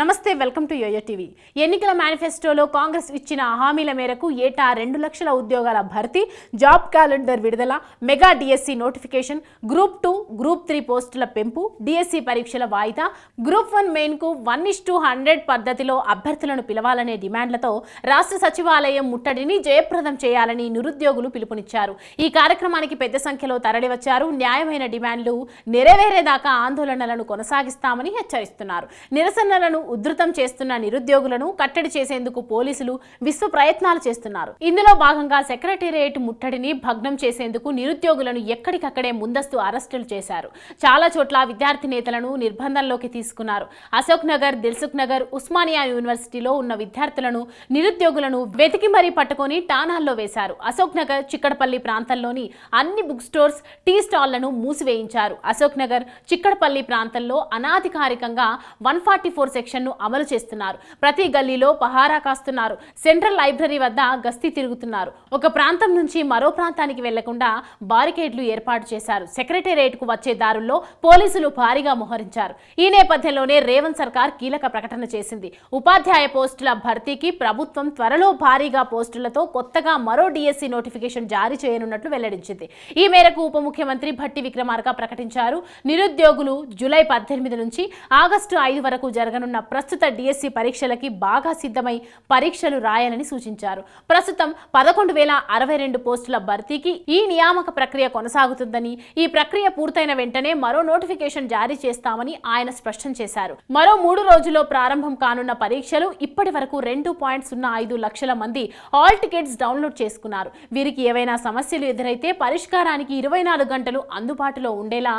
నమస్తే, welcome to yo-yo TV. ఎన్నికల మేనిఫెస్టోలో కాంగ్రెస్ ఇచ్చిన హామీల మేరకు ఏటా 2 లక్షల ఉద్యోగాల భర్తీ, జాబ్ క్యాలెండర్ విడుదల, mega DSC notification, group 2, group 3 పోస్టుల పెంపు, డిఎస్సి పరీక్షల వాయిదా, గ్రూప్ 1 మెయిన్కు 1:100 పద్ధతిలో అభ్యర్థులను పిలవాలనే డిమాండ్లతో రాష్ట్ర సచివాలయం ముట్టడిని జయప్రదం చేయాలని నిరుద్యోగులు పిలుపునిచ్చారు. ఈ కార్యక్రమానికి పెద్ద సంఖ్యలో తరలివచ్చారు. న్యాయమైన డిమాండ్లు నెరవేరేదాకా ఆందోళనలను కొనసాగిస్తామని హెచ్చరిస్తున్నారు. నిరసనలను ఉధృతం చేస్తున్న నిరుద్యోగులను కట్టడి చేసేందుకు పోలీసులు విశ్వ ప్రయత్నాలు చేస్తున్నారు. ఇందులో భాగంగా సెక్రటేరియట్ ముట్టడిని భగ్నం చేసేందుకు నిరుద్యోగులను ఎక్కడికక్కడే ముందస్తు అరెస్టులు చేశారు. చాలా చోట్ల విద్యార్థి నేతలను నిర్బంధంలోకి తీసుకున్నారు. అశోక్ నగర్, దిల్సుఖ్ నగర్, ఉస్మానియా యూనివర్సిటీలో ఉన్న విద్యార్థులను, నిరుద్యోగులను వెతికి మరీ పట్టుకొని టానాల్లో వేశారు. అశోక్ నగర్, చిక్కడపల్లి ప్రాంతంలోని అన్ని బుక్ స్టోర్స్, టీ స్టాళ్లను మూసివేయించారు. అశోక్ నగర్, చిక్కడపల్లి ప్రాంతంలో అనాధికారికంగా 144 సెక్షన్ను అమలు చేస్తున్నారు. ప్రతి గల్లీలో పహారా కాస్తున్నారు. సెంట్రల్ లైబ్రరీ వద్ద గస్తీ తిరుగుతున్నారు. ఒక ప్రాంతం నుంచి మరో ప్రాంతానికి వెళ్లకుండా బారికేడ్లు ఏర్పాటు చేశారు. సెక్రటేరియట్కు వచ్చే దారుల్లో పోలీసులు భారీగా మోహరించారు. ఈ నేపథ్యంలోనే రేవంత్ సర్కార్ కీలక ప్రకటన చేసింది. ఉపాధ్యాయ పోస్టుల భర్తీకి ప్రభుత్వం త్వరలో భారీగా పోస్టులతో కొత్తగా మరో డిఎస్సి నోటిఫికేషన్ జారీ చేయనున్నట్లు వెల్లడించింది. ఈ మేరకు ఉప ముఖ్యమంత్రి భట్టి విక్రమార్క ప్రకటించారు. నిరుద్యోగులు జూలై 18 నుంచి ఆగస్టు 5 వరకు జరగనున్న ప్రస్తుత డిఎస్సి పరీక్షలకి బాగా సిద్ధమై పరీక్షలు రాయాలని సూచించారు. ప్రస్తుతం 11,062 పోస్టుల భర్తీకి ఈ నియామక ప్రక్రియ కొనసాగుతుందని, ఈ ప్రక్రియ పూర్తయిన వెంటనే మరో నోటిఫికేషన్ జారీ చేస్తామని ఆయన స్పష్టం చేశారు. మరో 3 రోజుల్లో ప్రారంభం కానున్న పరీక్షలు ఇప్పటి వరకు 2.05 లక్షల మంది హాల్ టికెట్స్ డౌన్లోడ్ చేసుకున్నారు. వీరికి ఏవైనా సమస్యలు ఎదురైతే పరిష్కారానికి 24 గంటలు అందుబాటులో ఉండేలా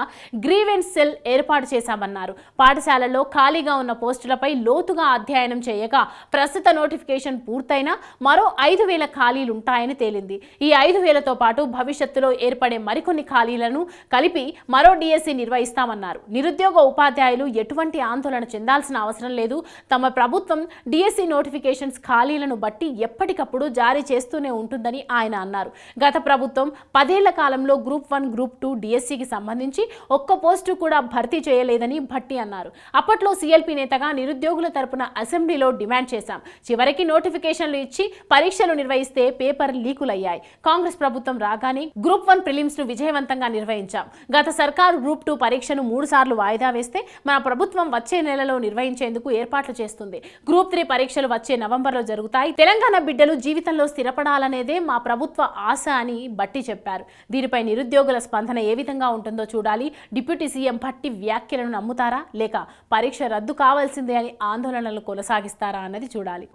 గ్రీవెన్స్ సెల్ ఏర్పాటు చేశామన్నారు. పాఠశాలల్లో ఖాళీగా ఉన్న పోస్టులపై లోతుగా అధ్యయనం చేయగా ప్రస్తుత నోటిఫికేషన్ పూర్తయినా మరో 5,000 ఖాళీలుంటాయని తేలింది. ఈ 5,000తో పాటు భవిష్యత్తులో ఏర్పడే మరికొన్ని ఖాళీలను కలిపి మరో డిఎస్సి నిర్వహిస్తామన్నారు. నిరుద్యోగ ఉపాధ్యాయులు ఎటువంటి ఆందోళన చెందాల్సిన అవసరం లేదు. తమ ప్రభుత్వం డిఎస్సి నోటిఫికేషన్స్ ఖాళీలను బట్టి ఎప్పటికప్పుడు జారీ చేస్తూనే ఉంటుందని ఆయన అన్నారు. గత ప్రభుత్వం 10 ఏళ్ల కాలంలో గ్రూప్ 1, గ్రూప్ 2 డిఎస్సికి సంబంధించి ఒక్క పోస్టు కూడా భర్తీ చేయలేదని భట్టి అన్నారు. అప్పట్లో సిఎల్పి నేతగా నిరుద్యోగుల తరపున అసెంబ్లీలో డిమాండ్ చేశాం. చివరికి నోటిఫికేషన్లు ఇచ్చి పరీక్షలు నిర్వహిస్తే పేపర్ లీకులయ్యాయి. కాంగ్రెస్ ప్రభుత్వం రాగానే గ్రూప్ 1 ప్రిలిమ్స్ ను విజయవంతంగా నిర్వహించాం. గత సర్కారు గ్రూప్ 2 పరీక్షను 3 సార్లు వాయిదా వేస్తే మన ప్రభుత్వం వచ్చే నెలలో నిర్వహించేందుకు ఏర్పాట్లు చేస్తుంది. గ్రూప్ 3 పరీక్షలు వచ్చే నవంబర్లో జరుగుతాయి. తెలంగాణ బిడ్డలు జీవితంలో స్థిరపడాలనేదే మా ప్రభుత్వ ఆశ అని భట్టి చెప్పారు. దీనిపై నిరుద్యోగుల స్పందన ఏ విధంగా ఉంటుందో చూడాలి. డిప్యూటీ సీఎం భట్టి వ్యాఖ్యలను నమ్ముతారా, లేక పరీక్ష రద్దు కావాల్సిందే అని ఆందోళనలు కొనసాగిస్తారా అన్నది చూడాలి.